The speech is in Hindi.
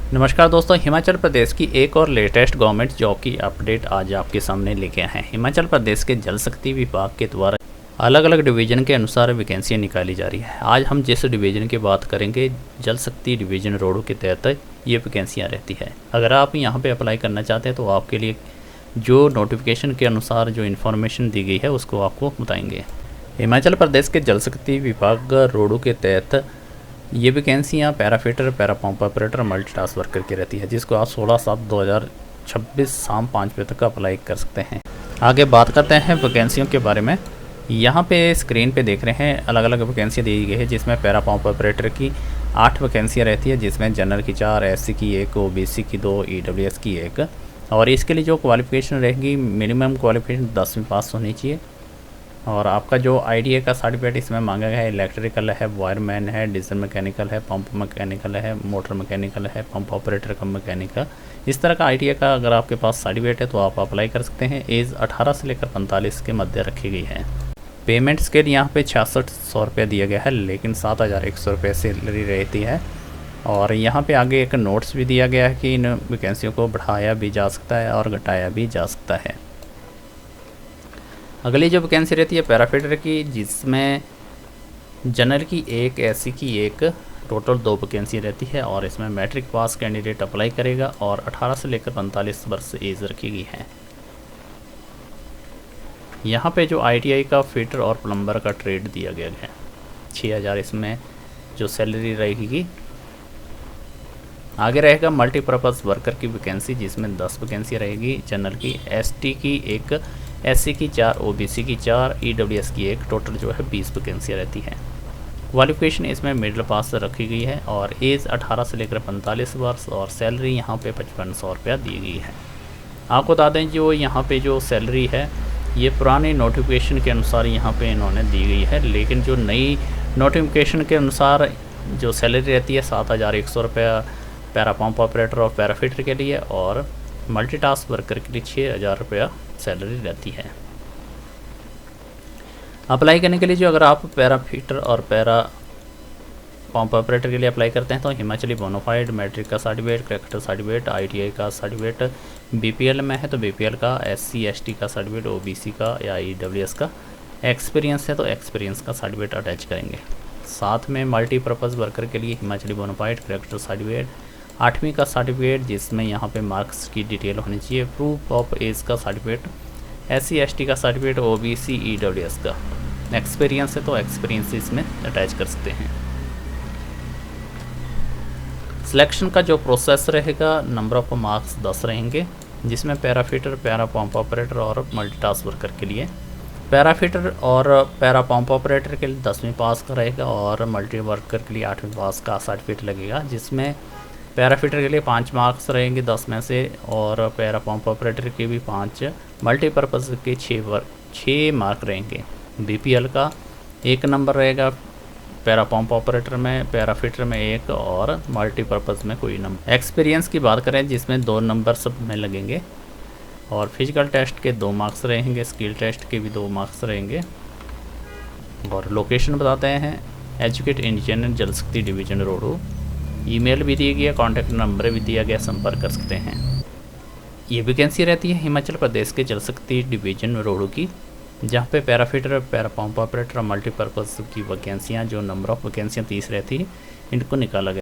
नमस्कार दोस्तों, हिमाचल प्रदेश की एक और लेटेस्ट गवर्नमेंट जॉब की अपडेट आज आपके सामने लेके आए हैं। हिमाचल प्रदेश के जल शक्ति विभाग के द्वारा अलग अलग डिवीज़न के अनुसार वैकेंसियाँ निकाली जा रही है। आज हम जिस डिवीज़न की बात करेंगे, जल शक्ति डिवीज़न रोडू के तहत ये वैकेंसियाँ रहती है। अगर आप यहाँ पे अप्लाई करना चाहते हैं तो आपके लिए जो नोटिफिकेशन के अनुसार जो इन्फॉर्मेशन दी गई है उसको आपको बताएंगे। हिमाचल प्रदेश के जल शक्ति विभाग रोडू के तहत ये वैकेंसियाँ para fitter, para pump operator, multitask worker की रहती है, जिसको आप 16/7/2026 शाम 5 बजे तक अप्लाई कर सकते हैं। आगे बात करते हैं वैकेंसियों के बारे में। यहाँ पे स्क्रीन पे देख रहे हैं अलग अलग वैकेंसियाँ दी गई है, जिसमें पैरा पंप ऑपरेटर की 8 वैकेंसियाँ रहती है, जिसमें जनरल की 4, SC की 1, OBC की 2, EWS की 1। और इसके लिए जो क्वालिफिकेशन रहेगी, मिनिमम क्वालिफिकेशन 10वीं पास होनी चाहिए। और आपका जो ITI का सर्टिफिकेट इसमें मांगा गया है, इलेक्ट्रिकल है, वायरमैन है, डीजल मैकेनिकल है, पंप मैकेनिकल है, मोटर मैकेनिकल है, पंप ऑपरेटर का मैकेनिकल, इस तरह का ITI का अगर आपके पास सर्टिफिकेट है तो आप अप्लाई कर सकते हैं। एज 18 से लेकर 45 के मध्य रखी गई है। पेमेंट स्केल यहाँ पे 6600 रुपये दिया गया है, लेकिन 7100 रुपये सैलरी रहती है। और यहाँ पे आगे एक नोट्स भी दिया गया है कि इन वैकेंसियों को बढ़ाया भी जा सकता है और घटाया भी जा सकता है। अगली जो वैकेंसी रहती है पैराफिटर की, जिसमें जनरल की 1, SC की 1, टोटल 2 वैकेंसी रहती है। और इसमें मैट्रिक पास कैंडिडेट अप्लाई करेगा और 18 से लेकर 45 वर्ष एज रखी गई है। यहाँ पे जो ITI का फिटर और प्लम्बर का ट्रेड दिया गया है, 6000 इसमें जो सैलरी रहेगी। आगे रहेगा मल्टीपर्पज़ वर्कर की वैकेंसी, जिसमें 10 वैकेंसी रहेगी। जनरल की, ST की 1, SC की 4, OBC की 4, EWS की 1, टोटल जो है 20 वैकेंसियाँ रहती हैं। क्वालिफिकेशन इसमें मिडिल पास रखी गई है और एज 18 से लेकर 45 वर्ष और सैलरी यहाँ पे 5500 रुपया दी गई है। आपको बता दें जो यहाँ पे जो सैलरी है ये पुराने नोटिफिकेशन के अनुसार यहाँ पे इन्होंने दी गई है, लेकिन जो नई नोटिफिकेशन के अनुसार जो सैलरी रहती है 7100 रुपया पैरा पंप ऑपरेटर और पैराफिटर के लिए, और मल्टीटास्क वर्कर के लिए 6000 रुपया सैलरी रहती है। अप्लाई करने के लिए जो अगर आप पैराफिटर और पैरा पंप ऑपरेटर के लिए अप्लाई करते हैं तो हिमाचली बोनाफाइड, मैट्रिक का सर्टिफिकेट, करेक्टर सर्टिफिकेट, ITI का सर्टिफिकेट, BPL में है तो BPL का, SC ST का सर्टिफिकेट, OBC का या EWS का, एक्सपीरियंस है तो एक्सपीरियंस का सर्टिफिकेट अटैच करेंगे। साथ में मल्टीपर्पज़ वर्कर के लिए हिमाचली बोनाफाइड, करेक्टर सर्टिफिकेट, 8वीं का सर्टिफिकेट जिसमें यहाँ पे मार्क्स की डिटेल होनी चाहिए, प्रूफ ऑफ एज का सर्टिफिकेट, SC ST का सर्टिफिकेट, OBC EWS का, एक्सपीरियंस है तो एक्सपीरियंस इसमें अटैच कर सकते हैं। सिलेक्शन का जो प्रोसेस रहेगा, नंबर ऑफ मार्क्स 10 रहेंगे, जिसमें पैराफिटर, पैरा पंप ऑपरेटर और मल्टीटास्क वर्कर के लिए पैराफिटर और पैरा पंप ऑपरेटर के लिए 10वीं पास का रहेगा और मल्टी वर्कर के लिए 8वीं पास का सर्टिफिकेट लगेगा, जिसमें पैराफिटर के लिए 5 मार्क्स रहेंगे 10 में से और पैरा पंप ऑपरेटर के भी 5, मल्टीपर्पज़ के 6 मार्क रहेंगे। BPL का 1 नंबर रहेगा, पैरा पंप ऑपरेटर में, पैराफिटर में 1 और मल्टीपर्पज़ में कोई नंबर। एक्सपीरियंस की बात करें जिसमें 2 नंबर सब में लगेंगे और फिजिकल टेस्ट के 2 मार्क्स रहेंगे, स्किल टेस्ट के भी 2 मार्क्स रहेंगे। और लोकेशन बताते हैं, एजुकेट इंजीनियर जल शक्ति डिवीज़न रोडू। ईमेल भी दी गई है, कॉन्टैक्ट नंबर भी दिया गया, संपर्क कर सकते हैं। ये वैकेंसी रहती है हिमाचल प्रदेश के जल शक्ति डिवीज़न रोडू की, जहाँ पे पैराफिटर, पैरा पंप ऑपरेटर, मल्टीपर्पज़ की वैकेंसियाँ जो नंबर ऑफ वैकेंसियाँ 30 रहती है, इनको निकाला गया।